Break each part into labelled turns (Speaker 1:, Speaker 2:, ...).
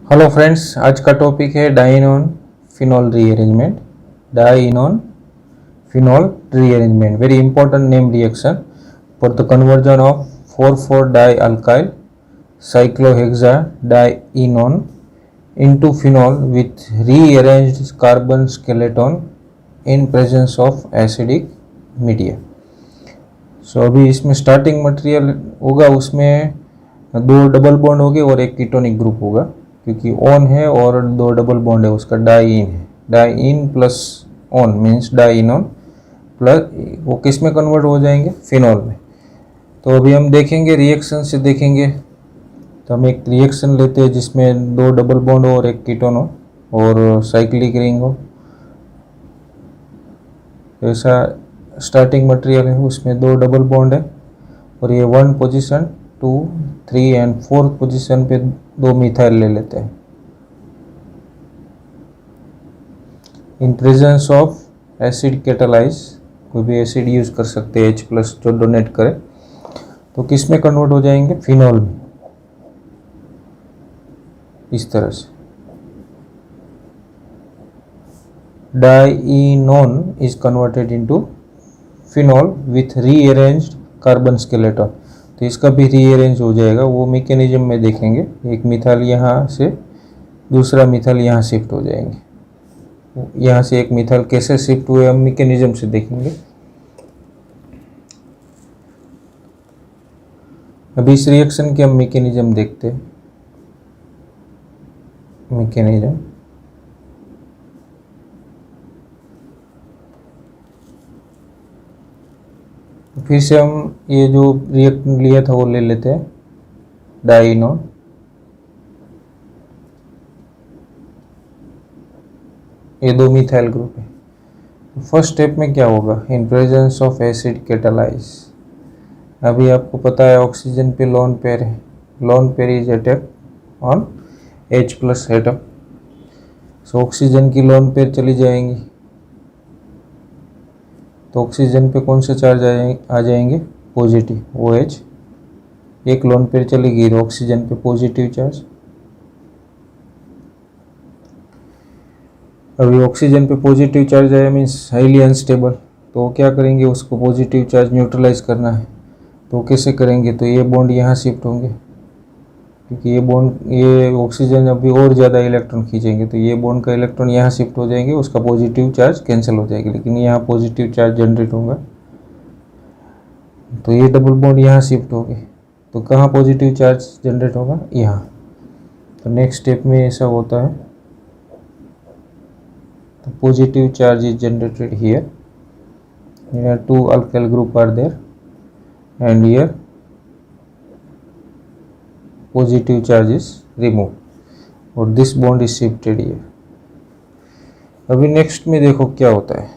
Speaker 1: Hello friends, आज का topic है dienone phenol rearrangement. Dienone phenol rearrangement, very important name reaction for the conversion of 4,4 di alkyl cyclohexa dienone into phenol with rearranged carbon skeleton in presence of acidic media। अभी इसमें starting material होगा, उसमें दो double bond होंगे और एक ketonic group होगा, क्योंकि ऑन है और दो डबल बॉन्ड है, उसका डाइइन है। Diene plus one means dienone plus, वो किस में कन्वर्ट हो जाएंगे? फिनॉल में। तो अभी हम देखेंगे, रिएक्शन से देखेंगे। तो हम एक रिएक्शन लेते हैं जिसमें दो डबल बॉन्ड हो और एक कीटोन हो और साइक्लिक रिंग हो। ऐसा स्टार्टिंग मटेरियल है, उसमें दो डबल बॉन्ड है और ये 1 पोजीशन 2 3 एंड 4 पोजीशन पे दो मिथाइल ले लेते हैं। In presence of acid catalyse, कोई भी एसिड यूज कर सकते हैं H+ जो डोनेट करे, तो किस में कन्वर्ट हो जाएंगे? फिनॉल में। इस तरह से dienone is converted into phenol with rearranged carbon skeleton. तो इसका भी रीअरेंज हो जाएगा, वो मैकेनिज्म में देखेंगे। एक मिथाइल यहाँ से दूसरा मिथाइल यहाँ शिफ्ट हो जाएंगे। यहाँ से एक मिथाइल कैसे शिफ्ट हुए हम मैकेनिज्म से देखेंगे। अभी इस रिएक्शन के हम मैकेनिज्म देखते हैं। मैकेनिज्म फिर से हम ये जो रिएक्शन लिया था वो ले लेते हैं, डाइनोन। ये दो मिथाइल ग्रुप है। फर्स्ट स्टेप में क्या होगा? In presence of acid catalyse. अभी आपको पता है ऑक्सीजन पे लोन पेयर है, lone pair is attack on H+ atom. So oxygen की लोन पेयर चली जाएंगी, तो ऑक्सीजन पे कौन से चार्ज आ जाएंगे? Positive OH। एक लोन पेयर चलेगी तो ऑक्सीजन पे पॉजिटिव चार्ज। अभी ऑक्सीजन पे पॉजिटिव चार्ज आया मीन्स हाईली अनस्टेबल, तो वो क्या करेंगे? उसको पॉजिटिव चार्ज न्यूट्रलाइज करना है। तो कैसे करेंगे? तो ये बॉन्ड यहाँ शिफ्ट होंगे, क्योंकि ये ऑक्सीजन अभी और ज़्यादा इलेक्ट्रॉन खींचेंगे, तो ये बॉन्ड का इलेक्ट्रॉन यहाँ शिफ्ट हो जाएंगे, उसका पॉजिटिव चार्ज कैंसिल हो जाएगी, लेकिन यहाँ पॉजिटिव चार्ज जनरेट होगा। तो ये डबल बॉन्ड यहाँ शिफ्ट हो गए, तो कहाँ पॉजिटिव चार्ज जनरेट होगा? यहाँ। तो नेक्स्ट स्टेप में ऐसा होता है, तो positive charge is generated here, here 2 alkyl group are there and here positive charge is removed और this bond is shifted here। अभी नेक्स्ट में देखो क्या होता है।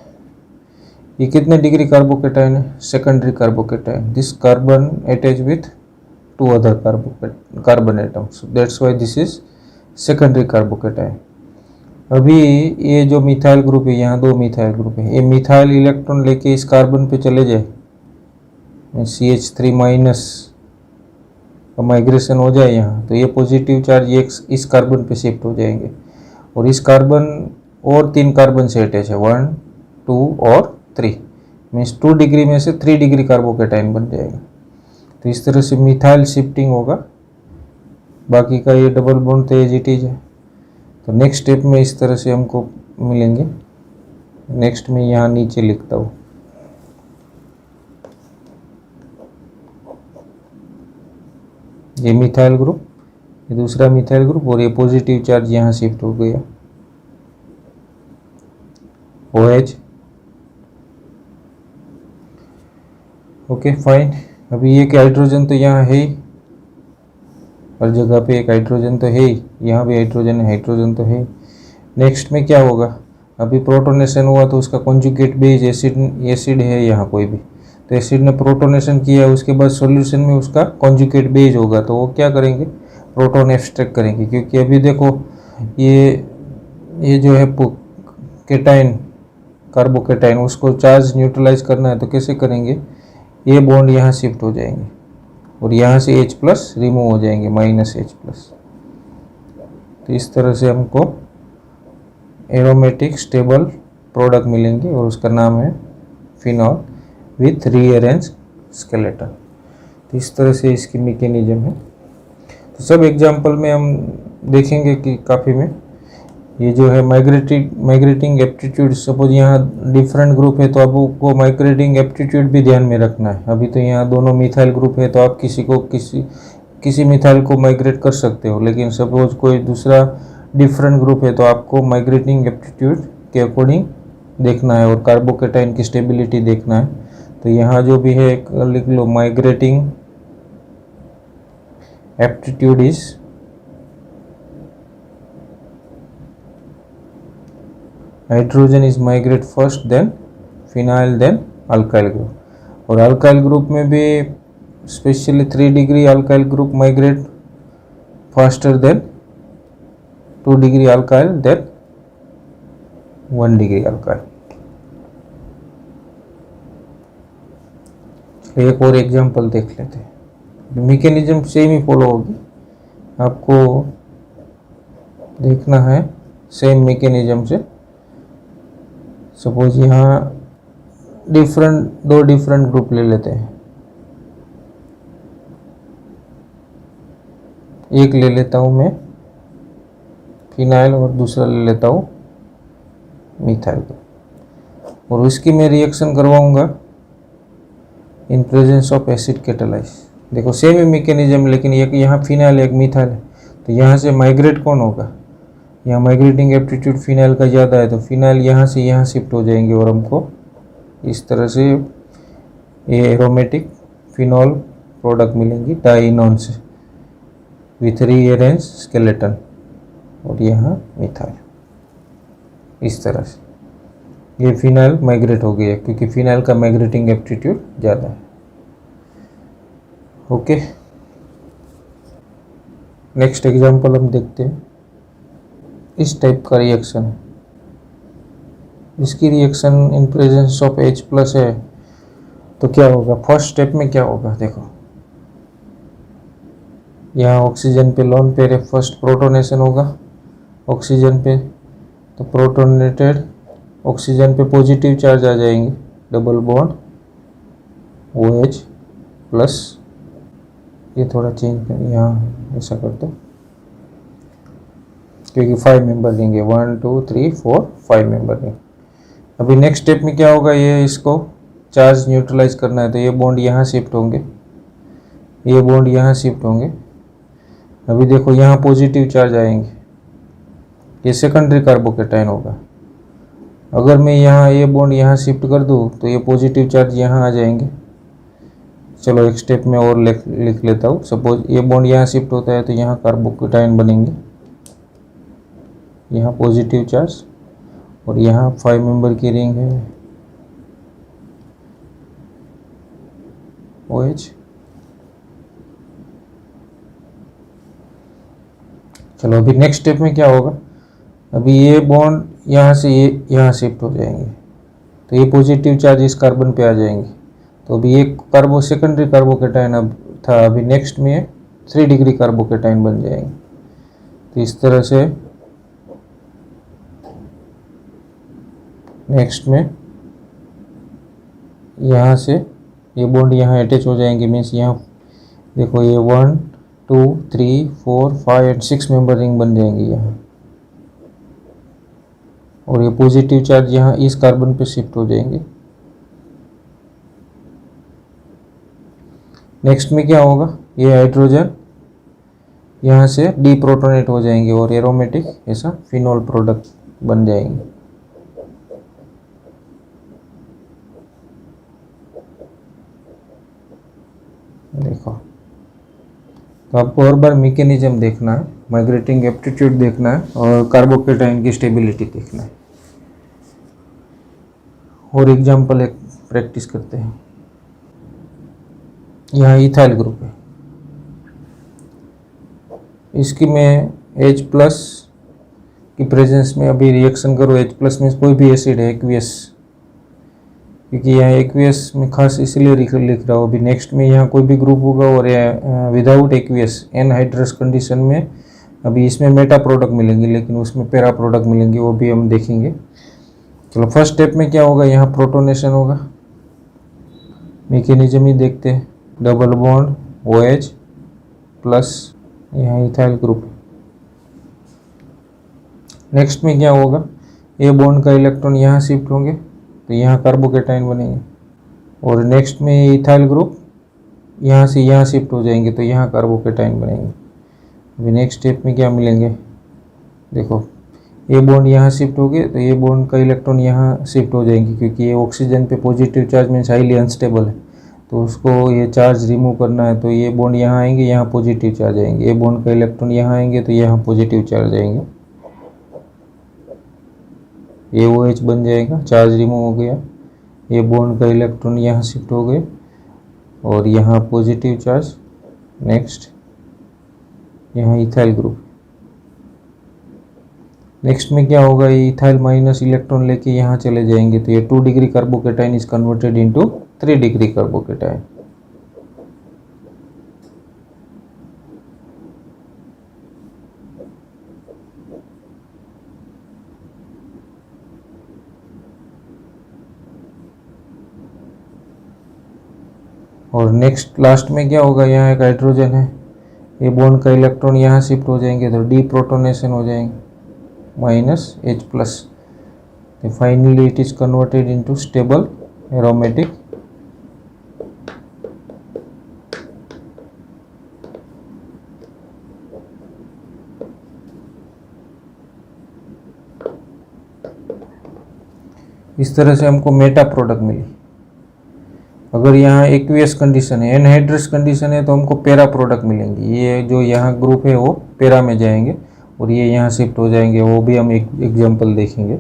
Speaker 1: ये कितने डिग्री कार्बोकेटाइन है? Secondary carbocation. This carbon attach with 2 other carbon atoms, that's why this is secondary carbocation. अभी ये जो मिथाइल ग्रुप है, यहाँ दो मिथाइल ग्रुप है, ये मिथाइल इलेक्ट्रॉन लेके इस कार्बन पे चले जाए, CH3- का माइग्रेशन हो जाए यहाँ, तो ये पॉजिटिव चार्ज इस कार्बन पे शिफ्ट हो जाएंगे और इस कार्बन और 3 कार्बन से अटैच है, 1 2 और 3, मीन्स 2 डिग्री में से 3 डिग्री कार्बोकेटाइन बन जाएगा। तो इस तरह से मिथाइल शिफ्टिंग होगा। बाकी का ये डबल बॉन्ड तो एज इट इज है। तो नेक्स्ट स्टेप में इस तरह से हमको मिलेंगे। नेक्स्ट में यहाँ नीचे लिखता हूँ, ये मिथाइल ग्रुप, ये दूसरा मिथाइल ग्रुप और ये पॉजिटिव चार्ज यहाँ शिफ्ट हो गया, OH। Okay fine. अभी एक हाइड्रोजन तो यहाँ है ही, हर जगह पे एक हाइड्रोजन तो है ही, यहाँ भी हाइड्रोजन है, हाइड्रोजन तो है। नेक्स्ट में क्या होगा? अभी प्रोटोनेशन हुआ तो उसका कॉन्जुगेट बेस एसिड है यहाँ कोई भी, तो एसिड ने प्रोटोनेशन किया है, उसके बाद सॉल्यूशन में उसका कॉन्जुगेट बेस होगा, तो वो क्या करेंगे? प्रोटोन एक्सट्रैक्ट करेंगे। क्योंकि अभी देखो ये जो है केटाइन, कार्बोकेटाइन, उसको चार्ज न्यूट्रलाइज करना है, तो कैसे करेंगे? ये बॉन्ड यहाँ शिफ्ट हो जाएंगे और यहाँ से H+ रिमूव हो जाएंगे, -H+। तो इस तरह से हमको एरोमेटिक स्टेबल प्रोडक्ट मिलेंगे और उसका नाम है फिनॉल विथ रीअरेंज स्केलेटन। तो इस तरह से इसकी मैकेनिज्म है। तो सब एग्जांपल में हम देखेंगे कि काफ़ी में ये जो है माइग्रेटिंग एप्टीट्यूड, सपोज यहाँ डिफरेंट ग्रुप है तो आपको माइग्रेटिंग एप्टीट्यूड भी ध्यान में रखना है। अभी तो यहाँ दोनों मिथाइल ग्रुप है तो आप किसी मिथाइल को माइग्रेट कर सकते हो, लेकिन सपोज कोई दूसरा डिफरेंट ग्रुप है तो आपको माइग्रेटिंग एप्टीट्यूड के अकॉर्डिंग देखना है और कार्बोकेटाइन की स्टेबिलिटी देखना है। तो यहाँ जो भी है लिख लो, migrating aptitude is hydrogen is migrate first, then phenyl, then alkyl group. और अल्काइल ग्रुप में भी specially 3 degree alkyl group migrate faster than 2 degree alkyl, then 1 degree alkyl. एक और एग्जांपल देख लेते हैं। मैकेनिज्म सेम ही फॉलो होगी, आपको देखना है सेम मैकेनिज्म से। सपोज यहाँ दो डिफरेंट ग्रुप ले लेते हैं, एक ले लेता हूँ मैं फिनाइल और दूसरा ले लेता हूँ मिथाइल, और उसकी मैं रिएक्शन करवाऊंगा in presence of acid catalyse. देखो सेम ही मैकेनिज्म, लेकिन एक यहाँ फिनाइल एक मिथाइल है, तो यहाँ से माइग्रेट कौन होगा? यहाँ माइग्रेटिंग एप्टीट्यूड फिनाइल का ज़्यादा है, तो फिनाइल यहाँ से यहाँ शिफ्ट हो जाएंगे और हमको इस तरह से ये एरोमेटिक फिनॉल प्रोडक्ट मिलेंगी डाइनोन से विथ रीअरेंज स्केलेटन, और यहाँ मिथाइल। इस तरह से ये फिनाइल माइग्रेट हो गया क्योंकि फिनाइल का माइग्रेटिंग एप्टीट्यूड ज़्यादा है। ओके, नेक्स्ट एग्जांपल हम देखते हैं। इस टाइप का रिएक्शन है, इसकी reaction in presence of H+ है, तो क्या होगा? फर्स्ट स्टेप में क्या होगा देखो, यहाँ ऑक्सीजन पे लोन पेयर है, फर्स्ट प्रोटोनेशन होगा ऑक्सीजन पे, तो प्रोटोनेटेड ऑक्सीजन पे पॉजिटिव चार्ज आ जाएंगे, डबल बॉन्ड OH+, ये थोड़ा चेंज कर, यहाँ ऐसा कर दो क्योंकि 5 मेंबर देंगे, 1 2 3 4 5 मेंबर देंगे। अभी नेक्स्ट स्टेप में क्या होगा, ये इसको चार्ज न्यूट्रलाइज करना है, तो ये बॉन्ड यहाँ शिफ्ट होंगे, ये बॉन्ड यहाँ शिफ्ट होंगे। अभी देखो यहाँ पॉजिटिव चार्ज आएंगे, ये सेकेंडरी कार्बोकेटाइन होगा। अगर मैं यहाँ ये बॉन्ड यहाँ शिफ्ट कर दूँ तो ये पॉजिटिव चार्ज यहाँ आ जाएंगे। चलो एक स्टेप में और लिख लेता हूँ। सपोज ये बॉन्ड यहाँ शिफ्ट होता है तो यहाँ कार्बोकेटाइन बनेंगे, यहाँ पॉजिटिव चार्ज, और यहाँ 5 मेंबर की रिंग है OH। चलो अभी नेक्स्ट स्टेप में क्या होगा, अभी ये बॉन्ड यहाँ से ये यहाँ शिफ्ट हो जाएंगे, तो ये पॉजिटिव चार्ज इस कार्बन पे आ जाएंगे, तो अभी एक सेकेंडरी कार्बोकेटाइन अब था, अभी नेक्स्ट में 3 डिग्री कार्बोकेटाइन बन जाएंगे। तो इस तरह से नेक्स्ट में यहाँ से ये बॉन्ड यहाँ अटैच हो जाएंगे, मीन्स यहाँ देखो ये 1 2 3 4 5 एंड 6 मेंबर रिंग बन जाएंगी यहाँ, और ये पॉजिटिव चार्ज यहाँ इस कार्बन पे शिफ्ट हो जाएंगे। नेक्स्ट में क्या होगा, ये हाइड्रोजन यहाँ से डीप्रोटोनेट हो जाएंगे और एरोमेटिक ऐसा फिनॉल प्रोडक्ट बन जाएंगे। देखो, तो आपको और बार मैकेनिज्म देखना है, माइग्रेटिंग एप्टीट्यूड देखना है और कार्बोकेटाइन की स्टेबिलिटी देखना है। और एग्जांपल एक प्रैक्टिस करते हैं। यहाँ इथाइल ग्रुप है, इसकी मैं H+ की प्रेजेंस में अभी रिएक्शन करो। H+ में कोई भी एसिड है एक्वियस, क्योंकि यहाँ एक्वियस में खास इसलिए लिख रहा हूँ। अभी नेक्स्ट में यहाँ कोई भी ग्रुप होगा और विदाउट एक्वियस एनहाइड्रस कंडीशन में अभी इसमें मेटा प्रोडक्ट मिलेंगे लेकिन उसमें पैरा प्रोडक्ट मिलेंगे, वो भी हम देखेंगे। चलो फर्स्ट स्टेप में क्या होगा, यहाँ प्रोटोनेशन होगा, मैकेनिज्म ही देखते हैं। डबल बॉन्ड OH प्लस यहाँ इथाइल ग्रुप। नेक्स्ट में क्या होगा, ए बॉन्ड का इलेक्ट्रॉन यहाँ शिफ्ट होंगे तो यहाँ कार्बोकेटाइन बनेंगे, और नेक्स्ट में इथाइल ग्रुप यहाँ से यहाँ शिफ्ट हो जाएंगे तो यहाँ कार्बोकेटाइन बनेंगे। अभी नेक्स्ट स्टेप में क्या मिलेंगे, देखो ए बॉन्ड यहाँ शिफ्ट हो गए तो ए बॉन्ड का इलेक्ट्रॉन यहाँ शिफ्ट हो जाएंगे, क्योंकि ये ऑक्सीजन पे positive charge means highly unstable है, तो उसको ये चार्ज रिमूव करना है, तो ये बॉन्ड यहाँ आएंगे, यहाँ पॉजिटिव चार्ज आएंगे। ए बॉन्ड का इलेक्ट्रॉन यहाँ आएंगे तो यहाँ पॉजिटिव चार्ज आएंगे, AOH बन जाएगा, चार्ज रिमूव हो गया। ए बॉन्ड का इलेक्ट्रॉन यहाँ शिफ्ट हो गए और यहाँ पॉजिटिव चार्ज। नेक्स्ट यहाँ इथाइल ग्रुप। नेक्स्ट में क्या होगा, ये इथाइल माइनस इलेक्ट्रॉन लेके यहाँ चले जाएंगे तो ये 2 degree carbocation is converted into 3 degree carbocation. और नेक्स्ट लास्ट में क्या होगा, यहाँ एक हाइड्रोजन है, ये बॉन्ड का इलेक्ट्रॉन यहाँ शिफ्ट हो जाएंगे तो डी प्रोटोनेशन हो जाएंगे -H प्लस, तो finally it is converted into stable aromatic इस तरह से हमको मेटा प्रोडक्ट मिली। अगर यहाँ एक्वियस कंडीशन है, एनहाइड्रस कंडीशन है, तो हमको पैरा प्रोडक्ट मिलेंगे। ये जो यहाँ ग्रुप है वो पैरा में जाएंगे और ये यहाँ शिफ्ट हो जाएंगे, वो भी हम एक एग्जांपल देखेंगे।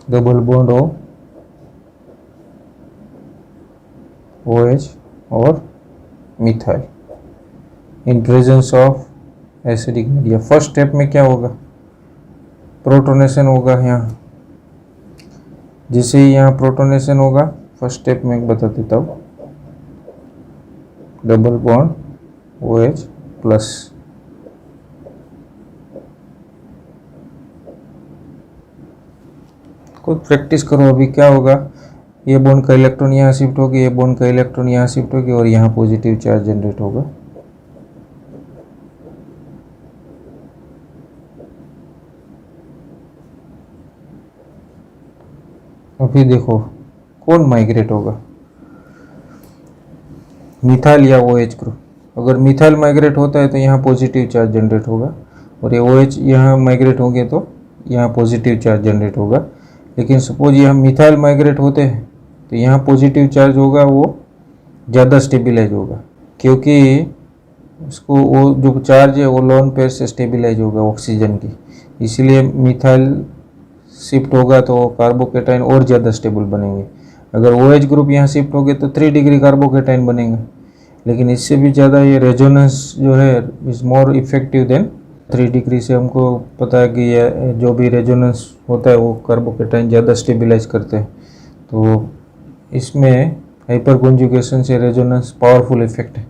Speaker 1: डबल बॉन्ड OH और methyl in presence of acidic media. First step में क्या होगा, प्रोटोनेशन होगा। यहाँ जैसे ही यहाँ प्रोटोनेशन होगा, फर्स्ट स्टेप में बता देता हूँ, डबल बॉन्ड OH प्लस, खुद प्रैक्टिस करो। अभी क्या होगा, ये बॉन्ड का इलेक्ट्रॉन यहाँ शिफ्ट होगी, ये बॉन्ड का इलेक्ट्रॉन यहाँ शिफ्ट होगी और यहाँ पॉजिटिव चार्ज जनरेट होगा। अभी देखो कौन माइग्रेट होगा, मिथाइल या OH ग्रुप। अगर मिथाइल माइग्रेट होता है तो यहाँ पॉजिटिव चार्ज जनरेट होगा, और ये OH यहाँ माइग्रेट होंगे तो यहाँ पॉजिटिव चार्ज जनरेट होगा। लेकिन सपोज यहाँ मिथाइल माइग्रेट होते हैं तो यहाँ पॉजिटिव चार्ज होगा, वो ज़्यादा स्टेबिलाइज होगा, क्योंकि उसको वो जो चार्ज है वो लोन पेयर से स्टेबिलाइज होगा ऑक्सीजन की, इसलिए मिथाइल शिफ्ट होगा तो कार्बोकेटाइन और ज़्यादा स्टेबल बनेंगे। अगर OH ग्रुप यहाँ शिफ्ट हो गए तो 3 डिग्री कार्बोकेटाइन बनेंगे, लेकिन इससे भी ज़्यादा ये रेजोनेंस जो है is more effective than 3 degree से। हमको पता है कि ये जो भी रेजोनेंस होता है वो कार्बोकेटाइन ज़्यादा स्टेबिलाइज करते हैं, तो इसमें हाइपर कॉन्जुगेशन से रेजोनेंस पावरफुल इफेक्ट है।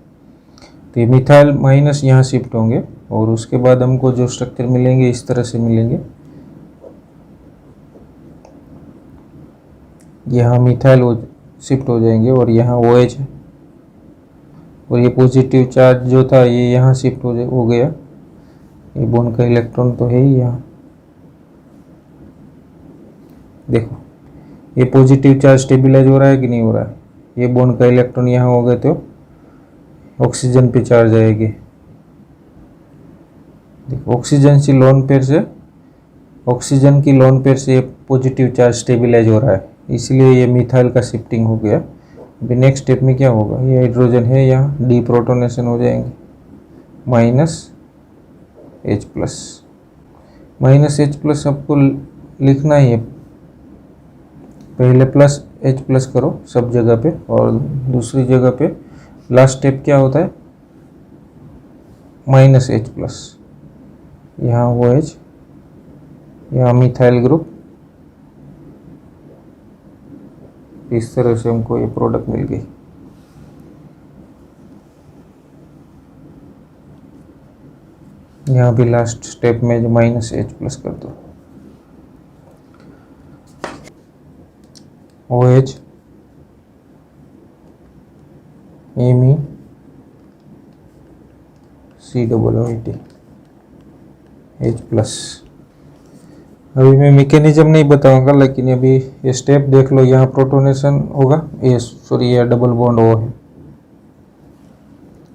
Speaker 1: तो ये मिथाइल माइनस यहाँ शिफ्ट होंगे और उसके बाद हमको जो स्ट्रक्चर मिलेंगे इस तरह से मिलेंगे। यहाँ मिथाइल शिफ्ट हो जाएंगे और यहाँ OH है, और ये पॉजिटिव चार्ज जो था ये यहाँ शिफ्ट हो गया। ये बॉन्ड का इलेक्ट्रॉन तो है ही यहाँ, देखो ये पॉजिटिव चार्ज स्टेबिलाइज हो रहा है कि नहीं हो रहा है। ये बॉन्ड का इलेक्ट्रॉन यहाँ हो गए तो ऑक्सीजन पे चार्ज आएगी। देखो ऑक्सीजन की लोन पेयर से पॉजिटिव चार्ज स्टेबिलाइज हो रहा है, इसलिए ये मिथाइल का शिफ्टिंग हो गया। अभी नेक्स्ट स्टेप में क्या होगा, ये हाइड्रोजन है, यहाँ डी प्रोटोनेशन हो जाएंगे -H प्लस। -H प्लस आपको लिखना ही है, पहले +H प्लस करो सब जगह पे, और दूसरी जगह पे लास्ट स्टेप क्या होता है -H प्लस। यहाँ OH, यहाँ मिथाइल ग्रुप, इस तरह से हमको ये प्रोडक्ट मिल गई। यहाँ भी लास्ट स्टेप में जो -H+ कर दो, OH Me COOT H+। अभी मैं मैकेनिज्म नहीं बताऊंगा, लेकिन अभी ये स्टेप देख लो। यहाँ प्रोटोनेशन होगा, ये सॉरी ये डबल बॉन्ड O है।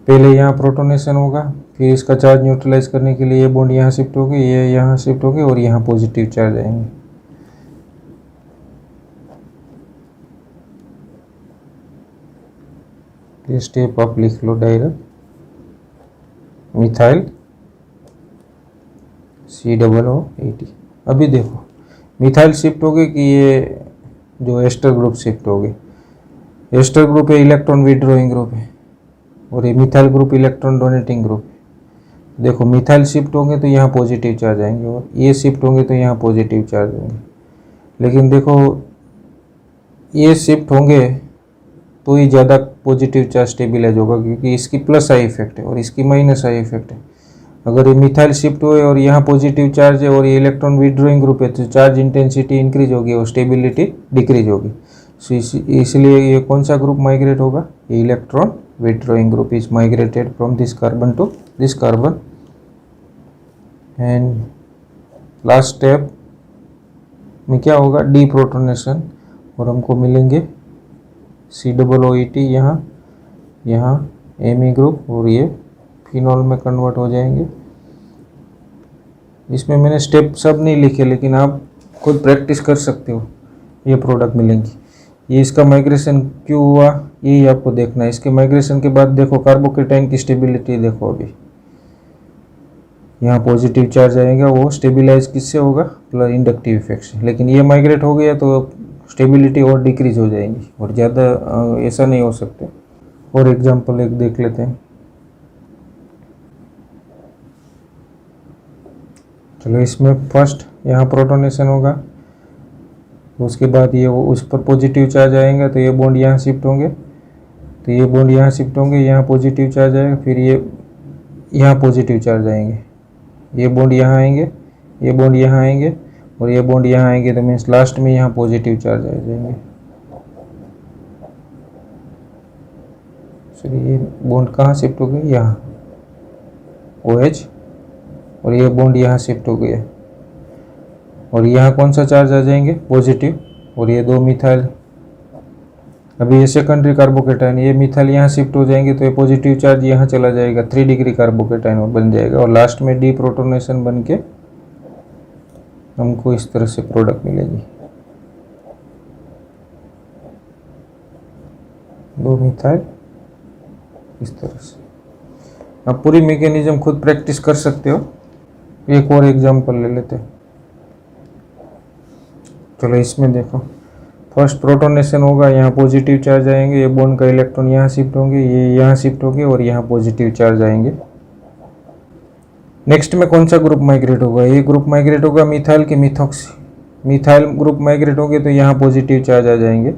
Speaker 1: पहले यहाँ प्रोटोनेशन होगा, फिर इसका चार्ज न्यूट्रलाइज करने के लिए ये बॉन्ड यहाँ शिफ्ट होगी, ये यहाँ शिफ्ट होगी और यहाँ पॉजिटिव चार्ज आएंगे। ये स्टेप आप लिख लो डायरेक्ट, मिथाइल COOT। अभी देखो मिथाइल शिफ्ट हो गए कि ये जो एस्टर ग्रुप शिफ्ट हो गए। एस्टर ग्रुप है इलेक्ट्रॉन विड्रॉइंग ग्रुप है, और ये methyl group electron donating group है। देखो मिथाइल शिफ्ट होंगे तो यहाँ पॉजिटिव चार्ज आएंगे, और ये शिफ्ट होंगे तो यहाँ पॉजिटिव चार्ज होंगे। लेकिन देखो ये शिफ्ट होंगे तो ये ज़्यादा पॉजिटिव चार्ज स्टेबिलाइज होगा, क्योंकि इसकी प्लस आई इफेक्ट है और इसकी माइनस आई इफेक्ट है। अगर ये मिथाइल शिफ्ट हुए और यहाँ पॉजिटिव चार्ज है और ये इलेक्ट्रॉन विड्रॉइंग ग्रुप है, तो चार्ज इंटेंसिटी इंक्रीज होगी और स्टेबिलिटी डिक्रीज होगी। सो इसलिए ये कौन सा ग्रुप माइग्रेट होगा? ये electron withdrawing group is migrated from this carbon to this carbon. And last step में क्या होगा? डी प्रोटोनेशन, और हमको मिलेंगे COOT यहाँ Me ग्रुप, और ये फिनॉल में कन्वर्ट हो जाएंगे। इसमें मैंने स्टेप सब नहीं लिखे, लेकिन आप खुद प्रैक्टिस कर सकते हो, ये प्रोडक्ट मिलेंगी। ये इसका माइग्रेशन क्यों हुआ यही आपको देखना है। इसके माइग्रेशन के बाद देखो कार्बोकेटाइन की स्टेबिलिटी देखो। अभी यहाँ पॉजिटिव चार्ज आएगा, वो स्टेबिलाइज किससे होगा? प्लस इंडक्टिव इफेक्ट से। लेकिन ये माइग्रेट हो गया तो स्टेबिलिटी और डिक्रीज हो जाएगी, और ज़्यादा ऐसा नहीं हो सकते। और एग्जांपल एक देख लेते हैं। चलो इसमें फर्स्ट यहाँ प्रोटोनेशन होगा, तो उसके बाद ये वो उस पर पॉजिटिव चार्ज आएगा, तो ये बॉन्ड यहाँ शिफ्ट होंगे, तो ये बॉन्ड यहाँ शिफ्ट होंगे, यहाँ पॉजिटिव चार्ज आएगा, फिर ये यहाँ पॉजिटिव चार्ज आएंगे, ये बॉन्ड यहाँ आएंगे, ये बॉन्ड यहाँ आएंगे, और ये बॉन्ड यहाँ आएंगे, तो मीन्स लास्ट में यहाँ पॉजिटिव चार्ज आ जाएंगे। ये बॉन्ड कहाँ शिफ्ट हो गए? यहाँ OH, और ये बॉन्ड यहाँ शिफ्ट हो गया, और यहाँ कौन सा चार्ज आ जाएंगे? पॉजिटिव। और ये दो मिथाइल, अभी ये सेकेंडरी कार्बोकेटाइन, ये मिथाइल यहाँ शिफ्ट हो जाएंगे, तो ये पॉजिटिव चार्ज यहाँ चला जाएगा, 3 डिग्री कार्बोकेटाइन बन जाएगा, और लास्ट में डी प्रोटोनेशन बन के हमको इस तरह से प्रोडक्ट मिलेगी। 2 मिथाइल इस तरह से। आप पूरी मैकेनिज्म खुद प्रैक्टिस कर सकते हो। एक और एग्जांपल ले लेते हैं। चलो इसमें देखो, फर्स्ट प्रोटोनेशन होगा, यहाँ पॉजिटिव चार्ज आएंगे, ये बॉन्ड का इलेक्ट्रॉन यहाँ शिफ्ट होंगे, ये यहाँ शिफ्ट होंगे, और यहाँ पॉजिटिव चार्ज आएंगे। नेक्स्ट में कौन सा ग्रुप माइग्रेट होगा? ये ग्रुप माइग्रेट होगा मिथाइल के मिथॉक्सी। मिथाइल ग्रुप माइग्रेट होंगे तो यहाँ पॉजिटिव चार्ज आ जाएंगे,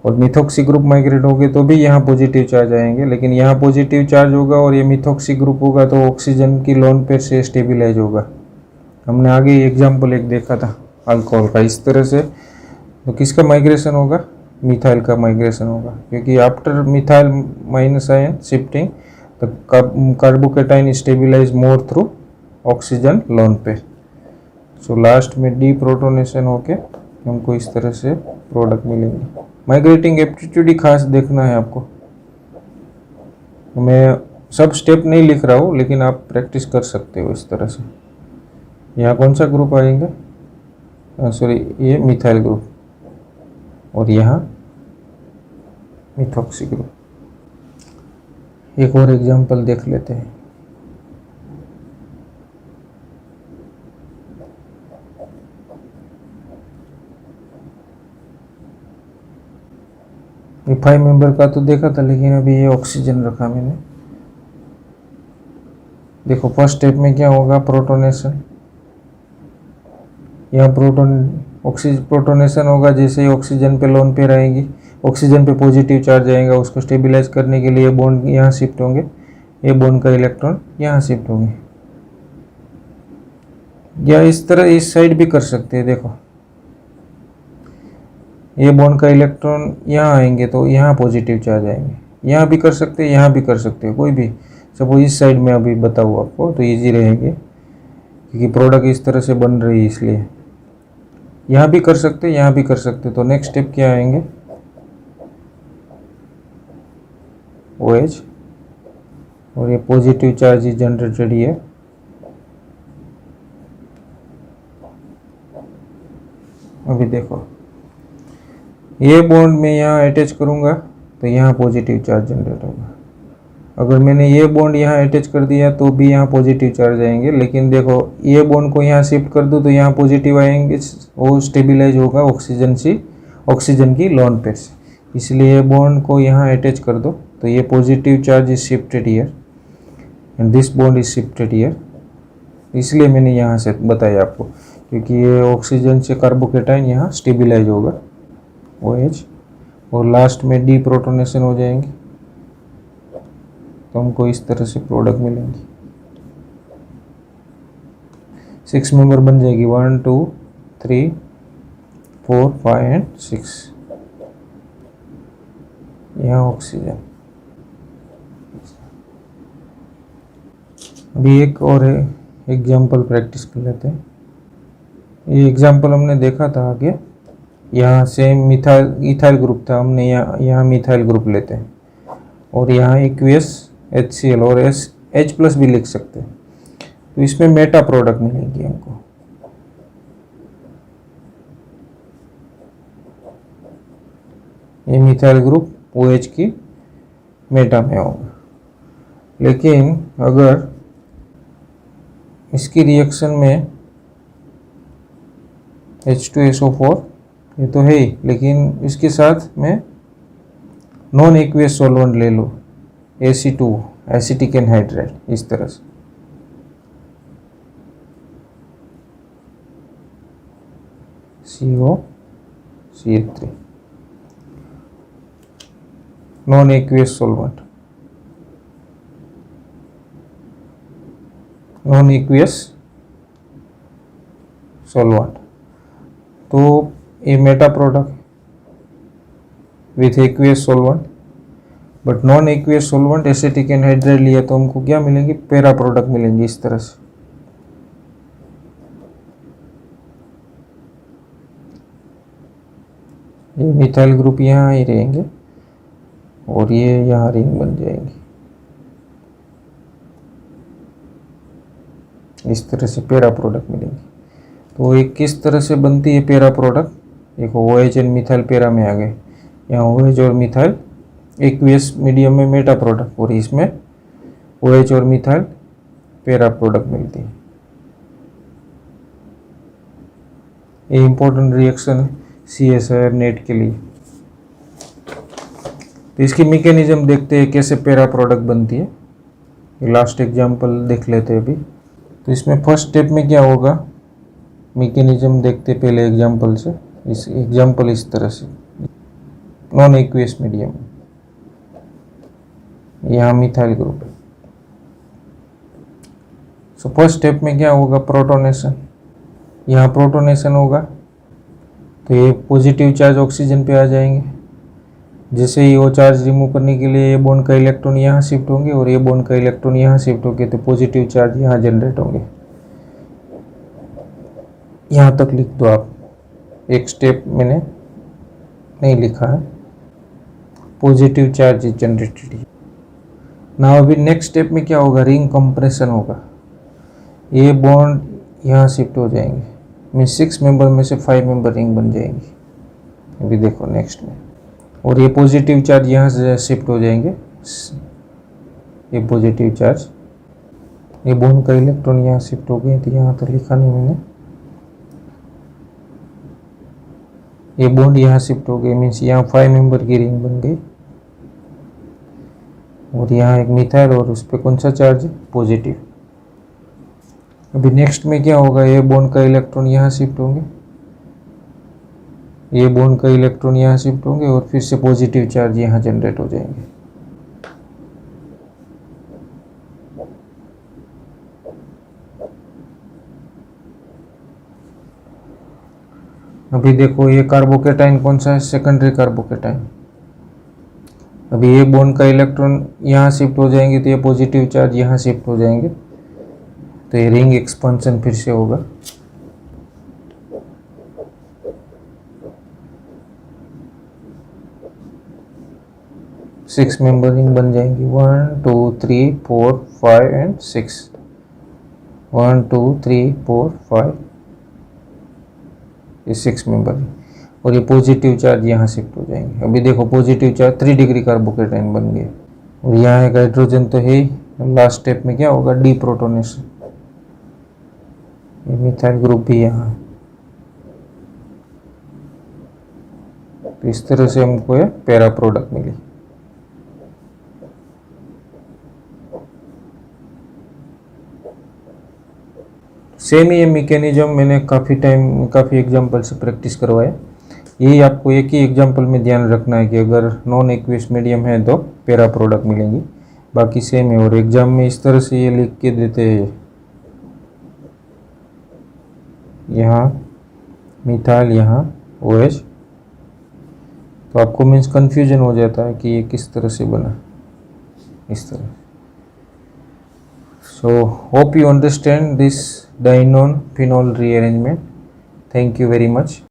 Speaker 1: और मिथॉक्सी ग्रुप माइग्रेट होंगे तो भी यहाँ पॉजिटिव चार्ज आएंगे। लेकिन यहाँ पॉजिटिव चार्ज होगा और ये मिथॉक्सी ग्रुप होगा तो ऑक्सीजन की लोन पेयर से स्टेबिलाइज होगा। हमने आगे एग्जाम्पल एक देखा था अल्कोहल का, इस तरह से। तो किसका माइग्रेशन होगा? मिथाइल का माइग्रेशन होगा, क्योंकि after methyl minus ion shifting the carbocation stabilise more through oxygen lone pair. So last में डी प्रोटोनेशन होके हमको इस तरह से प्रोडक्ट मिलेंगे। माइग्रेटिंग एप्टीट्यूड ही खास देखना है आपको। मैं सब स्टेप नहीं लिख रहा हूँ, लेकिन आप प्रैक्टिस कर सकते हो इस तरह से। यहाँ कौन सा ग्रुप आएगा? सॉरी, ये मिथाइल ग्रुप, और यहाँ मिथॉक्सी ग्रुप। एक और एग्जांपल देख लेते हैं। ये 5 मेंबर का तो देखा था, लेकिन अभी ये ऑक्सीजन रखा मैंने। देखो फर्स्ट स्टेप में क्या होगा? प्रोटोनेशन। यहाँ प्रोटोनेशन होगा, जैसे ही ऑक्सीजन पे लोन पेयर आएंगी, ऑक्सीजन पे पॉजिटिव चार्ज आएगा, उसको स्टेबिलाइज करने के लिए बॉन्ड यहाँ शिफ्ट होंगे, ये बॉन्ड का इलेक्ट्रॉन यहाँ शिफ्ट होंगे, या इस तरह इस साइड भी कर सकते हैं। देखो ये बॉन्ड का इलेक्ट्रॉन यहाँ आएंगे तो यहाँ पॉजिटिव चार्ज आएंगे, यहाँ भी कर सकते हैं, यहाँ भी कर सकते हैं, कोई भी। सपोज इस साइड में अभी बताऊँ आपको तो इजी रहेंगे, क्योंकि प्रोडक्ट इस तरह से बन रही है इसलिए। यहाँ भी कर सकते हैं, यहाँ भी कर सकते हैं। तो नेक्स्ट स्टेप क्या आएंगे, OH, और ये पॉजिटिव चार्ज इज जनरेटेड है। अभी देखो ये बॉन्ड में यहाँ अटैच करूँगा तो यहाँ पॉजिटिव चार्ज जनरेट होगा। अगर मैंने ये बॉन्ड यहाँ अटैच कर दिया तो भी यहाँ पॉजिटिव चार्ज आएंगे, लेकिन देखो ये बॉन्ड को यहाँ शिफ्ट कर दो तो यहाँ पॉजिटिव आएंगे, वो स्टेबिलाइज होगा ऑक्सीजन की लोन पेयर से। इसलिए ये बॉन्ड को यहाँ अटैच कर दो तो ये positive charge is shifted here and this bond is shifted here. इसलिए मैंने यहाँ से बताया आपको, क्योंकि ये ऑक्सीजन से कार्बोकेटाइन यहाँ स्टेबिलाइज होगा OH, और लास्ट में डी प्रोटोनेशन हो जाएंगे तो हमको इस तरह से प्रोडक्ट मिलेंगे। 6 मेंबर बन जाएगी, 1 2 3 4 5 एंड 6। यहाँ ऑक्सीजन। अभी एक और है एग्जाम्पल प्रैक्टिस कर लेते हैं। ये एग्जाम्पल हमने देखा था आगे, यहाँ सेम इथाइल ग्रुप था, हमने यहाँ मिथाइल ग्रुप लेते हैं और यहाँ एक्वियस HCl और H+ भी लिख सकते हैं। तो इसमें मेटा प्रोडक्ट मिलेंगी हमको। ये मिथाइल ग्रुप OH की मेटा में होगा, लेकिन अगर इसकी रिएक्शन में H2SO4 ये तो है ही, लेकिन इसके साथ में नॉन एक्वियस सॉल्वेंट ले लो, AC2 एसिटिक एनहाइड्राइड, इस तरह से। COCH3 non aqueous solvent, non aqueous solvent. तो ये Meta product with aqueous solvent, but non aqueous solvent acetic anhydride लिया तो हमको क्या मिलेंगे, पैरा प्रोडक्ट मिलेंगे इस तरह से। ये मिथाइल ग्रुप यहाँ ही रहेंगे और ये यहाँ रिंग बन जाएंगे, इस तरह से पैरा प्रोडक्ट मिलेंगे। तो ये किस तरह से बनती है पैरा प्रोडक्ट, देखो OH एंड मिथाइल पैरा में आ गए, यहाँ OH और मिथाइल एक्वियस मीडियम में मेटा प्रोडक्ट, और इसमें OH और मिथाइल पैरा प्रोडक्ट मिलती है। ये इंपॉर्टेंट रिएक्शन है CSIR नेट के लिए। तो इसकी मैकेनिज्म देखते हैं कैसे पैरा प्रोडक्ट बनती है। ये लास्ट एग्जांपल देख लेते हैं अभी। तो इसमें फर्स्ट स्टेप में क्या होगा, मैकेनिज्म देखते पहले एग्जांपल से। इस एग्जांपल इस तरह से, नॉन एक्वियस मीडियम, यहाँ मिथाइल ग्रुप है। सो फर्स्ट स्टेप में क्या होगा, प्रोटोनेशन। यहाँ प्रोटोनेशन होगा तो ये पॉजिटिव चार्ज ऑक्सीजन पे आ जाएंगे। जैसे ही वो चार्ज रिमूव करने के लिए ये बॉन्ड का इलेक्ट्रॉन यहाँ शिफ्ट होंगे और ये बॉन्ड का इलेक्ट्रॉन यहाँ शिफ्ट होंगे, तो पॉजिटिव चार्ज यहाँ जनरेट होंगे। यहाँ तक लिख दो आप, एक स्टेप मैंने नहीं लिखा है, पॉजिटिव चार्ज इज जनरेटेड। ना अभी नेक्स्ट स्टेप में क्या होगा, रिंग कंप्रेशन होगा। ये बॉन्ड यहाँ शिफ्ट हो जाएंगे, मीन्स 6 मेंबर में से 5 मेंबर रिंग बन जाएंगी। अभी देखो नेक्स्ट में, और ये पॉजिटिव चार्ज यहाँ से शिफ्ट हो जाएंगे, ये पॉजिटिव चार्ज, ये बॉन्ड का इलेक्ट्रॉन यहाँ शिफ्ट हो गए, तो यहाँ तो लिखा नहीं मैंने। ये बॉन्ड यहाँ शिफ्ट हो गए, मीन्स यहाँ 5 मेंबर की रिंग बन गई, और यहाँ एक मिथाइल और उस पर कौन सा चार्ज है, पॉजिटिव। अभी नेक्स्ट में क्या होगा, ये बॉन्ड का इलेक्ट्रॉन यहाँ शिफ्ट होंगे, ये बॉन्ड का इलेक्ट्रॉन यहाँ शिफ्ट होंगे और फिर से पॉजिटिव चार्ज यहाँ जनरेट हो जाएंगे। अभी देखो ये कार्बोकेटाइन कौन सा है, सेकेंडरी कार्बोकेटाइन। अभी ये बॉन्ड का इलेक्ट्रॉन यहाँ शिफ्ट हो जाएंगे तो ये पॉजिटिव चार्ज यहाँ शिफ्ट हो जाएंगे, तो ये रिंग एक्सपेंशन फिर से होगा। सिक्स मेंबर रिंग बन जाएंगी, 1 2 3 4 5 एंड 6, 1 2 3 4 5, ये 6 मेंबर रिंग, और ये पॉजिटिव चार्ज यहाँ शिफ्ट हो जाएंगे। अभी देखो पॉजिटिव चार्ज 3 डिग्री कार्बोकेटाइन बन गए, और यहाँ एक हाइड्रोजन तो है ही, लास्ट स्टेप में क्या होगा, डी प्रोटोनेशन, ये मिथाइल ग्रुप भी यहाँ। तो इस तरह से हमको ये पैरा प्रोडक्ट मिली। सेम ही ये मैकेनिज्म मैंने काफ़ी एग्जांपल से प्रैक्टिस करवाया। यही आपको एक ही एग्जांपल में ध्यान रखना है कि अगर नॉन एक्वियस मीडियम है तो पैरा प्रोडक्ट मिलेंगी, बाकी सेम है। और एग्जाम में इस तरह से ये लिख के देते हैं, यहाँ मिथाइल, यहाँ OH, तो आपको मीन्स कन्फ्यूजन हो जाता है कि ये किस तरह से बना, इस तरह। So hope you understand this diene-on phenol rearrangement. Thank you very much.